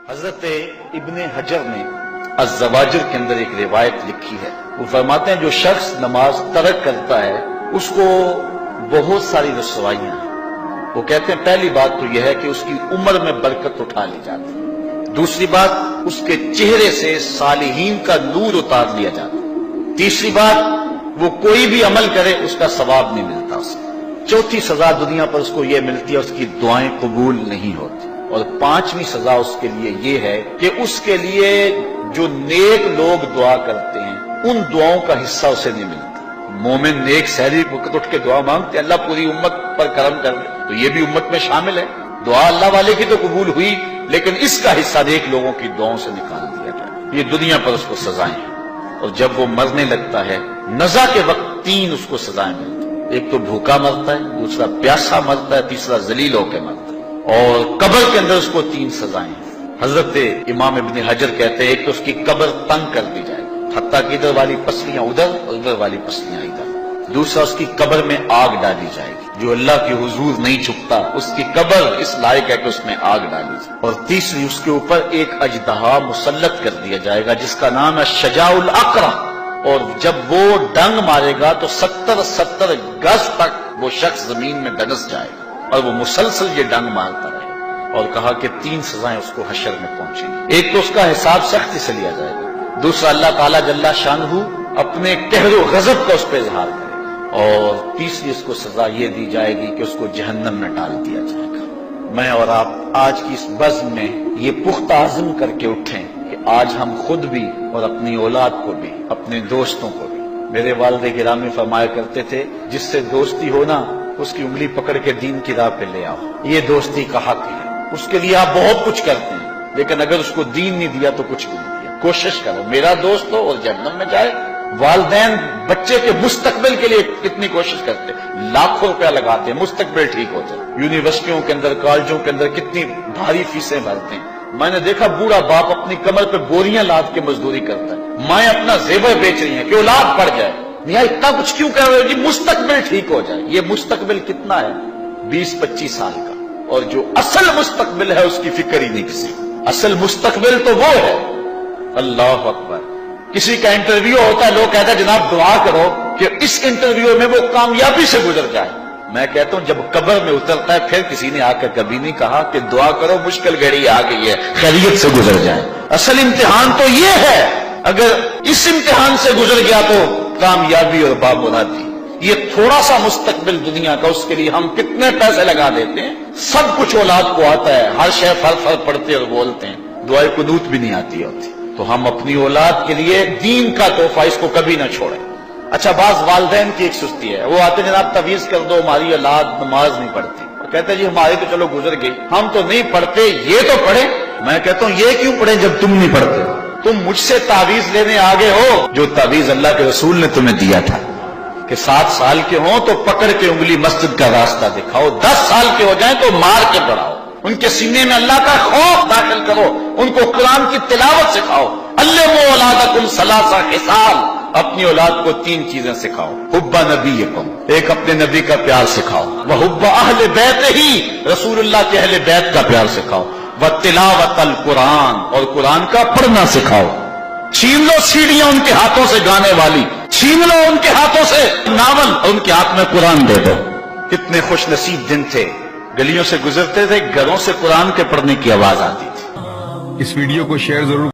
حضرت ابن حجر نے الزواجر کے اندر ایک روایت لکھی ہے، وہ فرماتے ہیں جو شخص نماز ترک کرتا ہے اس کو بہت ساری رسوائیاں ہیں۔ وہ کہتے ہیں پہلی بات تو یہ ہے کہ اس کی عمر میں برکت اٹھا لی جاتی ہے، دوسری بات اس کے چہرے سے صالحین کا نور اتار لیا جاتا ہے، تیسری بات وہ کوئی بھی عمل کرے اس کا ثواب نہیں ملتا اسے، چوتھی سزا دنیا پر اس کو یہ ملتی ہے اس کی دعائیں قبول نہیں ہوتی، اور پانچویں سزا اس کے لیے یہ ہے کہ اس کے لیے جو نیک لوگ دعا کرتے ہیں ان دعاؤں کا حصہ اسے نہیں ملتا۔ مومن نیک سحری وقت اٹھ کے دعا مانگتے اللہ پوری امت پر کرم کر دے، تو یہ بھی امت میں شامل ہے، دعا اللہ والے کی تو قبول ہوئی لیکن اس کا حصہ نیک لوگوں کی دعاؤں سے نکال دیا جائے، یہ دنیا پر اس کو سزائیں ہیں۔ اور جب وہ مرنے لگتا ہے نزا کے وقت تین اس کو سزائیں ملتی ہیں، ایک تو بھوکا مرتا ہے، دوسرا پیاسا مرتا ہے، تیسرا ذلیل ہو کے مرتا ہے، اور قبر کے اندر اس کو تین سزائیں ہیں۔ حضرت امام ابن حجر کہتے ہیں ایک تو اس کی قبر تنگ کر دی جائے گی، حتیٰ کہ ادھر والی پسلیاں ادھر اور ادھر والی پسلیاں ادھر، دوسرا اس کی قبر میں آگ ڈالی جائے گی، جو اللہ کے حضور نہیں چھپتا اس کی قبر اس لائق ہے کہ اس میں آگ ڈالی جائے، اور تیسری اس کے اوپر ایک اژدہا مسلط کر دیا جائے گا جس کا نام ہے شجاع الاقرع، اور جب وہ ڈنگ مارے گا تو 70 گز تک وہ شخص زمین میں دنس جائے گا اور وہ مسلسل یہ ڈنگ مارتا رہے گا، اور کہا کہ تین سزائیں اس کو حشر میں پہنچیں گی، ایک تو اس کا حساب سختی سے لیا جائے گا، دوسرا اللہ تعالیٰ جل شانہ اپنے قہر و غضب کا اس پہ اظہار کرے گا، اور تیسری اس کو سزا یہ دی جائے گی کہ اس کو جہنم میں ڈال دیا جائے گا۔ میں اور آپ آج کی اس بزم میں یہ پختہ عزم کر کے اٹھیں کہ آج ہم خود بھی اور اپنی اولاد کو بھی، اپنے دوستوں کو بھی، میرے والد گرامی فرمایا کرتے تھے جس سے دوستی ہونا اس کی انگلی پکڑ کے دین کی راہ پہ لے آؤ، یہ دوستی کا حق ہے، اس کے لیے آپ بہت کچھ کرتے ہیں لیکن اگر اس کو دین نہیں دیا تو کچھ بھی نہیں دیا۔ کوشش کرو میرا دوست ہو اور جہنم میں جائے۔ والدین بچے کے مستقبل کے لیے کتنی کوشش کرتے ہیں، لاکھوں روپیہ لگاتے ہیں مستقبل ٹھیک ہو جائے، یونیورسٹیوں کے اندر کالجوں کے اندر کتنی بھاری فیسیں بھرتے ہیں، میں نے دیکھا بوڑھا باپ اپنی کمر پہ بوریاں لاد کے مزدوری کرتا ہے، مائیں اپنا زیور بیچ رہی ہیں کہ اولاد پڑ جائے، میاں اتنا کچھ کیوں کر رہے ہو جی مستقبل ٹھیک ہو جائے۔ یہ مستقبل کتنا ہے 20-25 سال کا، اور جو اصل مستقبل ہے اس کی فکر ہی نہیں کسی کو۔ اصل مستقبل تو وہ ہے، اللہ اکبر، کسی کا انٹرویو ہوتا ہے لوگ کہتے ہیں جناب دعا کرو کہ اس انٹرویو میں وہ کامیابی سے گزر جائے، میں کہتا ہوں جب قبر میں اترتا ہے پھر کسی نے آ کر کبھی نہیں کہا کہ دعا کرو مشکل گھڑی آ گئی ہے خیریت سے گزر جائے۔ اصل امتحان تو یہ ہے، اگر اس امتحان سے گزر گیا تو کامیابی اور بامرادی۔ یہ تھوڑا سا مستقبل دنیا کا، اس کے لیے ہم کتنے پیسے لگا دیتے ہیں، سب کچھ اولاد کو آتا ہے، ہر شے فر پڑھتے اور بولتے ہیں، دعائے قنوت بھی نہیں آتی ہوتی، تو ہم اپنی اولاد کے لیے دین کا تحفہ اس کو کبھی نہ چھوڑیں۔ اچھا بعض والدین کی ایک سستی ہے، وہ آتے ہیں جناب تعویذ کر دو ہماری اولاد نماز نہیں پڑھتی، اور کہتے ہیں جی ہماری تو چلو گزر گئی، ہم تو نہیں پڑھتے یہ تو پڑھیں۔ میں کہتا ہوں یہ کیوں پڑھیں جب تم نہیں پڑھتے، تم مجھ سے تعویذ لینے آگے ہو، جو تعویذ اللہ کے رسول نے تمہیں دیا تھا کہ 7 سال کے ہوں تو پکڑ کے انگلی مسجد کا راستہ دکھاؤ، 10 سال کے ہو جائیں تو مار کے پڑھاؤ، ان کے سینے میں اللہ کا خوف داخل کرو، ان کو قرآن کی تلاوت سکھاؤ۔ علموا اولادکم 3 خصال، اپنی اولاد کو 3 چیزیں سکھاؤ، حب نبیکم، ایک اپنے نبی کا پیار سکھاؤ، وحب اہل بیتہ، رسول اللہ کے اہل بیت کا پیار سکھاؤ، وتلاوت القرآن، اور قرآن کا پڑھنا سکھاؤ۔ چھین لو سیڑھیاں ان کے ہاتھوں سے گانے والی، چھین لو ان کے ہاتھوں سے ناول اور ان کے ہاتھ میں قرآن دے دو۔ کتنے خوش نصیب دن تھے، گلیوں سے گزرتے تھے گھروں سے قرآن کے پڑھنے کی آواز آتی تھی۔ اس ویڈیو کو شیئر ضرور